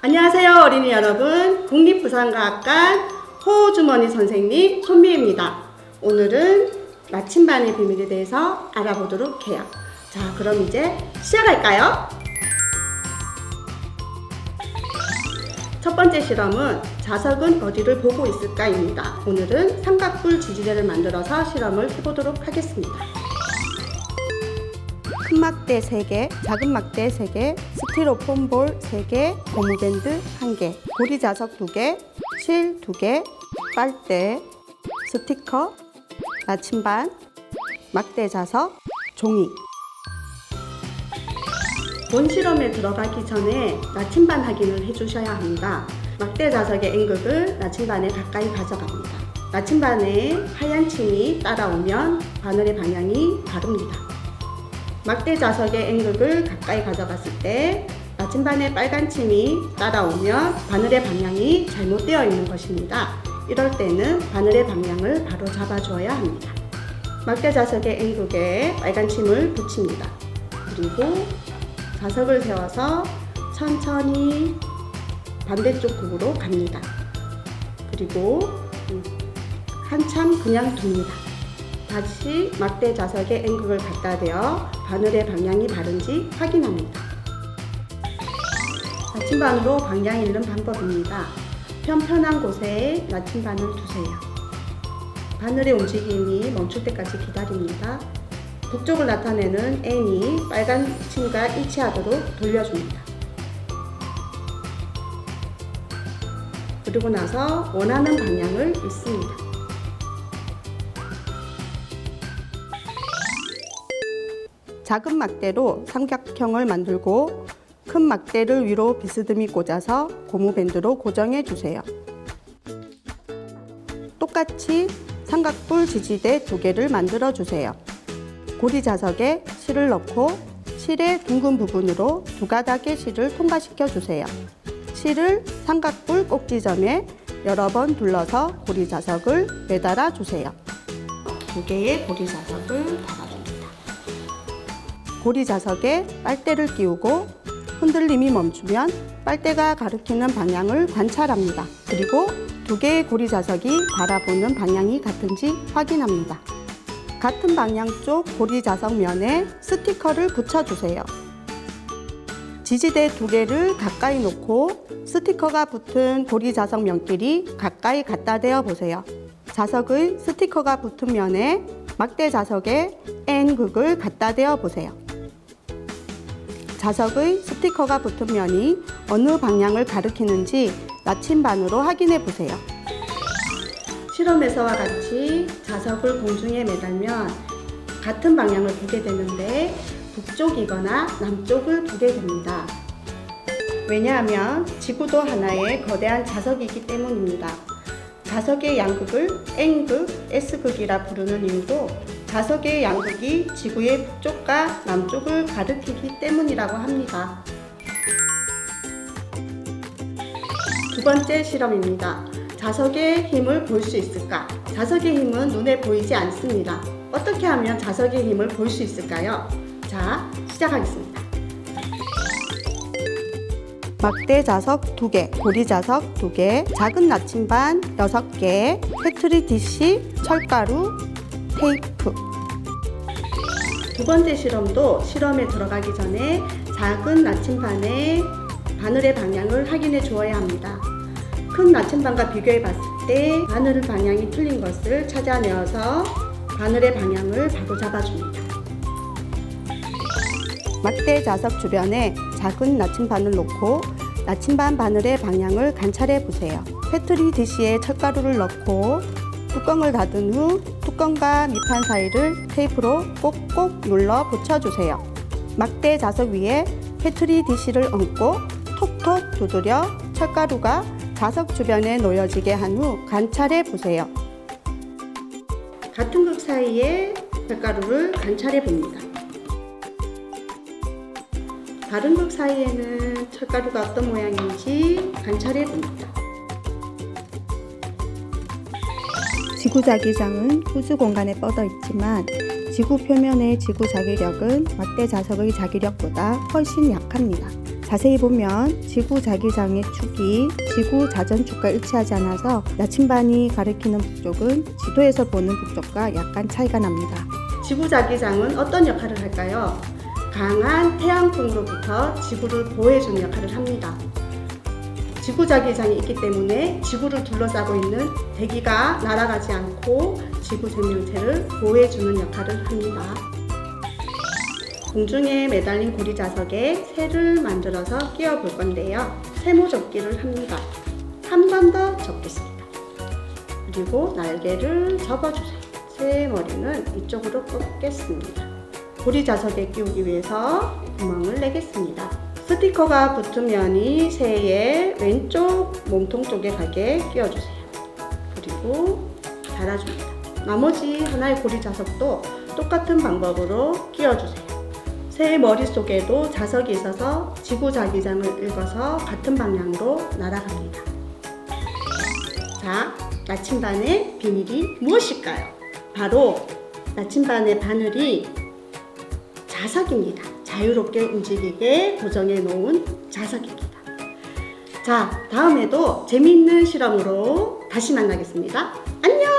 안녕하세요 어린이 여러분, 국립부산과학관 호주머니 선생님 손미입니다. 오늘은 나침반의 비밀에 대해서 알아보도록 해요. 자, 그럼 이제 시작할까요? 첫 번째 실험은 자석은 어디를 보고 있을까입니다. 오늘은 삼각뿔 지지대를 만들어서 실험을 해보도록 하겠습니다. 큰 막대 3개, 작은 막대 3개, 스티로폼 볼 3개, 고무밴드 1개, 고리 자석 2개, 실 2개, 빨대, 스티커, 나침반, 막대 자석, 종이. 본 실험에 들어가기 전에 나침반 확인을 해주셔야 합니다. 막대 자석의 N극을 나침반에 가까이 가져갑니다. 나침반에 하얀 침이 따라오면 바늘의 방향이 다릅니다. 막대 자석의 N극을 가까이 가져갔을 때 나침반에 빨간 침이 따라오면 바늘의 방향이 잘못되어 있는 것입니다. 이럴 때는 바늘의 방향을 바로 잡아주어야 합니다. 막대 자석의 N극에 빨간 침을 붙입니다. 그리고 자석을 세워서 천천히 반대쪽 극으로 갑니다. 그리고 한참 그냥 둡니다. 다시 막대 자석에 N극을 갖다 대어 바늘의 방향이 바른지 확인합니다. 나침반으로 방향 잃는 방법입니다. 편편한 곳에 나침반을 두세요. 바늘의 움직임이 멈출 때까지 기다립니다. 북쪽을 나타내는 N이 빨간 침과 일치하도록 돌려줍니다. 그리고 나서 원하는 방향을 읽습니다. 작은 막대로 삼각형을 만들고 큰 막대를 위로 비스듬히 꽂아서 고무밴드로 고정해 주세요. 똑같이 삼각뿔 지지대 2개를 만들어 주세요. 고리 자석에 실을 넣고 실의 둥근 부분으로 2가닥의 실을 통과시켜 주세요. 실을 삼각뿔 꼭지점에 여러 번 둘러서 고리 자석을 매달아 주세요. 2개의 고리 자석을 달아줍니다. 고리 자석에 빨대를 끼우고 흔들림이 멈추면 빨대가 가리키는 방향을 관찰합니다. 그리고 2개의 고리 자석이 바라보는 방향이 같은지 확인합니다. 같은 방향 쪽 고리 자석 면에 스티커를 붙여주세요. 지지대 2개를 가까이 놓고 스티커가 붙은 고리 자석 면끼리 가까이 갖다 대어 보세요. 자석의 스티커가 붙은 면에 막대 자석에 N극을 갖다 대어 보세요. 자석의 스티커가 붙은 면이 어느 방향을 가리키는지 나침반으로 확인해 보세요. 실험에서와 같이 자석을 공중에 매달면 같은 방향을 보게 되는데 북쪽이거나 남쪽을 보게 됩니다. 왜냐하면 지구도 하나의 거대한 자석이기 때문입니다. 자석의 양극을 N극, S극이라 부르는 이유도 자석의 양극이 지구의 북쪽과 남쪽을 가리키기 때문이라고 합니다. 두 번째 실험입니다. 자석의 힘을 볼 수 있을까? 자석의 힘은 눈에 보이지 않습니다. 어떻게 하면 자석의 힘을 볼 수 있을까요? 자, 시작하겠습니다. 막대 자석 2개, 고리 자석 2개, 작은 나침반 6개, 패트리 디시, 철가루, 테이프. 두 번째 실험도 실험에 들어가기 전에 작은 나침반의 바늘의 방향을 확인해 주어야 합니다. 큰 나침반과 비교해 봤을 때 바늘 방향이 틀린 것을 찾아내어서 바늘의 방향을 바로 잡아줍니다. 막대 자석 주변에 작은 나침반을 놓고 나침반 바늘의 방향을 관찰해 보세요. 패트리 디시에 철가루를 넣고 뚜껑을 닫은 후 뚜껑과 밑판 사이를 테이프로 꼭꼭 눌러 붙여주세요. 막대 자석 위에 패트리 디시를 얹고 톡톡 두드려 철가루가 자석 주변에 놓여지게 한 후 관찰해 보세요. 같은 극 사이에 철가루를 관찰해 봅니다. 다른 극 사이에는 철가루가 어떤 모양인지 관찰해 봅니다. 지구자기장은 우주 공간에 뻗어 있지만 지구 표면의 지구 자기력은 막대 자석의 자기력보다 훨씬 약합니다. 자세히 보면 지구 자기장의 축이 지구 자전축과 일치하지 않아서 나침반이 가리키는 북쪽은 지도에서 보는 북쪽과 약간 차이가 납니다. 지구 자기장은 어떤 역할을 할까요? 강한 태양풍으로부터 지구를 보호해주는 역할을 합니다. 지구 자기장이 있기 때문에 지구를 둘러싸고 있는 대기가 날아가지 않고 지구 생명체를 보호해주는 역할을 합니다. 공중에 매달린 고리 자석에 새를 만들어서 끼워 볼 건데요. 세모 접기를 합니다. 한 번 더 접겠습니다. 그리고 날개를 접어주세요. 새 머리는 이쪽으로 꺾겠습니다. 고리 자석에 끼우기 위해서 구멍을 내겠습니다. 스티커가 붙은 면이 새의 왼쪽 몸통 쪽에 가게 끼워주세요. 그리고 달아줍니다. 나머지 하나의 고리 자석도 똑같은 방법으로 끼워주세요. 새의 머릿속에도 자석이 있어서 지구 자기장을 읽어서 같은 방향으로 날아갑니다. 자, 나침반의 비밀이 무엇일까요? 바로 나침반의 바늘이 자석입니다. 자유롭게 움직이게 고정해 놓은 자석입니다. 자, 다음에도 재미있는 실험으로 다시 만나겠습니다. 안녕!